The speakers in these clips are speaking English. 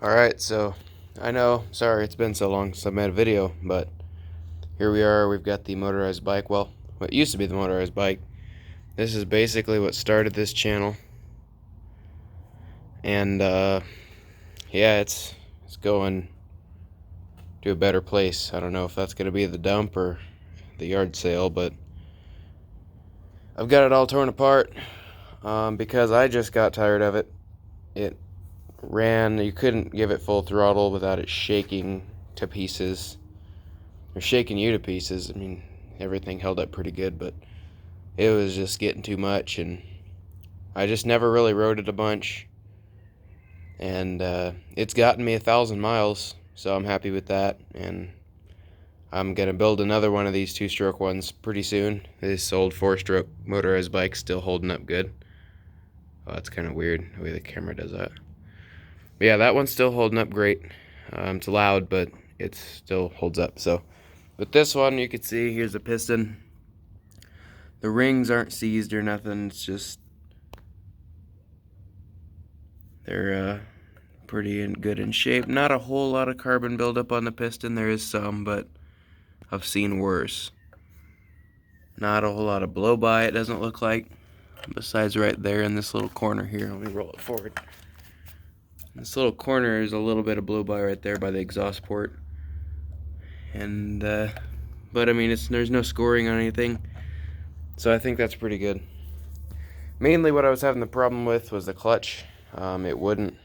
Alright, so I know, sorry it's been so long since I made a video, but here we are. We've got the motorized bike. Well, what used to be the motorized bike. This is basically what started this channel. And yeah, it's going to a better place. I don't know if that's going to be the dump or the yard sale, but I've got it all torn apart because I just got tired of it. It ran, you couldn't give it full throttle without it shaking to pieces. Or shaking you to pieces. I mean, everything held up pretty good, but it was just getting too much, and I just never really rode it a bunch. And it's gotten me 1,000 miles, so I'm happy with that. And I'm gonna build another one of these two-stroke ones pretty soon. This old four-stroke motorized bike's still holding up good. Oh, that's kind of weird the way the camera does that. But yeah, that one's still holding up great. It's loud, but it still holds up. So with this one, you can see here's the piston. The rings aren't seized or nothing. It's just they're pretty good in shape. Not a whole lot of carbon buildup on the piston. There is some, but I've seen worse. Not a whole lot of blow by, it doesn't look like. Besides right there in this little corner here. Let me roll it forward. This little corner is a little bit of blow by right there by the exhaust port. And but I mean, there's no scoring on anything, so I think that's pretty good. Mainly what I was having the problem with was the clutch. It wouldn't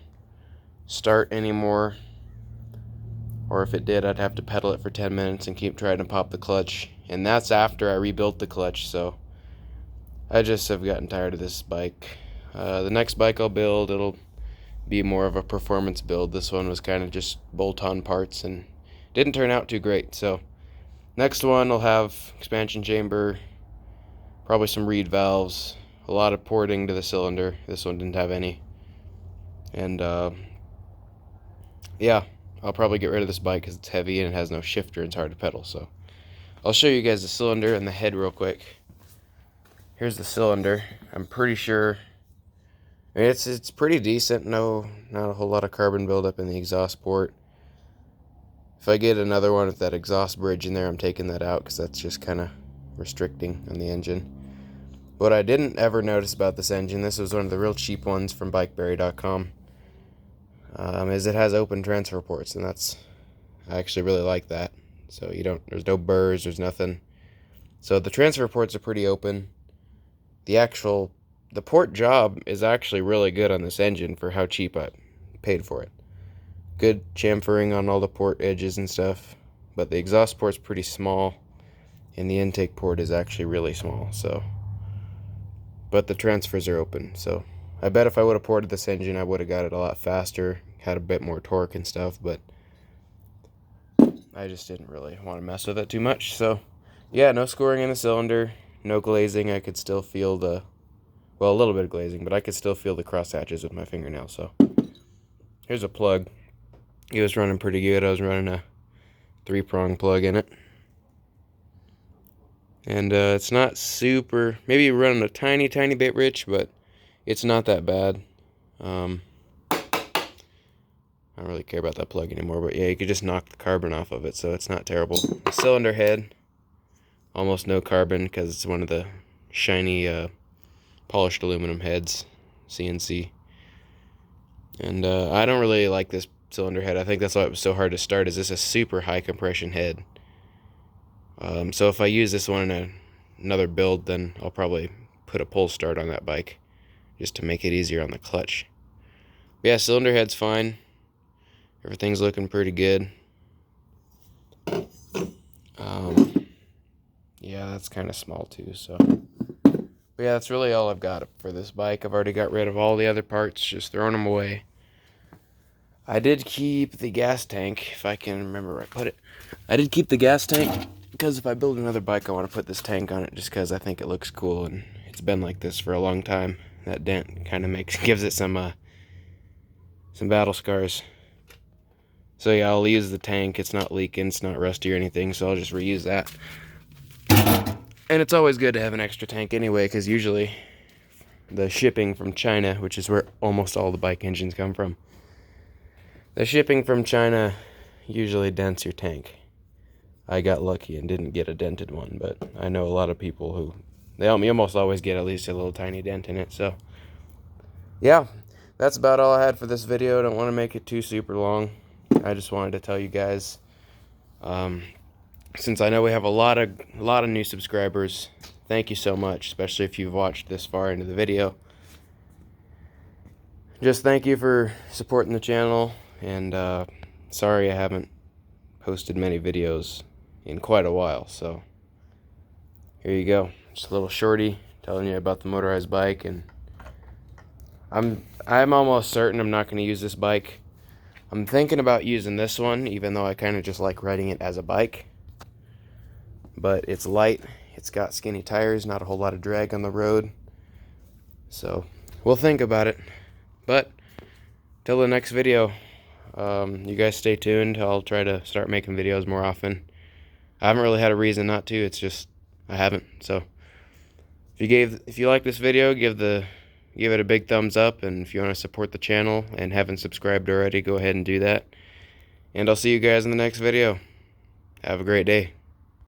start anymore, or if it did, I'd have to pedal it for 10 minutes and keep trying to pop the clutch, and that's after I rebuilt the clutch. So I just have gotten tired of this bike. The next bike I'll build, it'll be more of a performance build. This one was kind of just bolt-on parts and didn't turn out too great. So next one will have expansion chamber, probably some reed valves, a lot of porting to the cylinder. This one didn't have any. And yeah, I'll probably get rid of this bike because it's heavy and it has no shifter and it's hard to pedal. So I'll show you guys the cylinder and the head real quick. Here's the cylinder. I'm pretty sure, I mean, it's pretty decent. No, not a whole lot of carbon buildup in the exhaust port. If I get another one with that exhaust bridge in there, I'm taking that out because that's just kind of restricting on the engine. What I didn't ever notice about this engine, this was one of the real cheap ones from bikeberry.com, is it has open transfer ports, and I actually really like that. So there's no burrs, there's nothing. So the transfer ports are pretty open. The port job is actually really good on this engine for how cheap I paid for it. Good chamfering on all the port edges and stuff, but the exhaust port's pretty small, and the intake port is actually really small. But the transfers are open, so I bet if I would have ported this engine, I would have got it a lot faster, had a bit more torque and stuff, but I just didn't really want to mess with it too much. So yeah, no scoring in the cylinder, no glazing. I could still feel a little bit of glazing, but I could still feel the cross hatches with my fingernail. So here's a plug. It was running pretty good. I was running a 3-prong plug in it. And it's not super, maybe running a tiny bit rich, but it's not that bad. I don't really care about that plug anymore, but yeah, you could just knock the carbon off of it, so it's not terrible. The cylinder head, almost no carbon because it's one of the shiny polished aluminum heads, CNC. And I don't really like this cylinder head. I think that's why it was so hard to start, is this a super high compression head. So if I use this one in another build, then I'll probably put a pull start on that bike just to make it easier on the clutch. But yeah, cylinder head's fine. Everything's looking pretty good. Yeah, that's kind of small too, so. But yeah, that's really all I've got for this bike. I've already got rid of all the other parts, just throwing them away. I did keep the gas tank, if I can remember where I put it. I did keep the gas tank, because if I build another bike, I want to put this tank on it, just because I think it looks cool, and it's been like this for a long time. That dent kind of gives it some battle scars. So yeah, I'll use the tank. It's not leaking, it's not rusty or anything, so I'll just reuse that. And it's always good to have an extra tank anyway, because usually the shipping from China, which is where almost all the bike engines come from, The shipping from China usually dents your tank. I got lucky and didn't get a dented one, but I know a lot of people who, they almost always get at least a little tiny dent in it. So yeah, that's about all I had for this video. I don't want to make it too super long. I just wanted to tell you guys, since I know we have a lot of new subscribers, thank you so much, especially if you've watched this far into the video. Just thank you for supporting the channel, and sorry I haven't posted many videos in quite a while, so here you go. Just a little shorty telling you about the motorized bike, and I'm almost certain I'm not going to use this bike. I'm thinking about using this one, even though I kind of just like riding it as a bike. But it's light, it's got skinny tires, not a whole lot of drag on the road. So we'll think about it. But till the next video, you guys stay tuned. I'll try to start making videos more often. I haven't really had a reason not to, it's just I haven't. So if you like this video, give it a big thumbs up, and if you want to support the channel and haven't subscribed already, go ahead and do that. And I'll see you guys in the next video. Have a great day.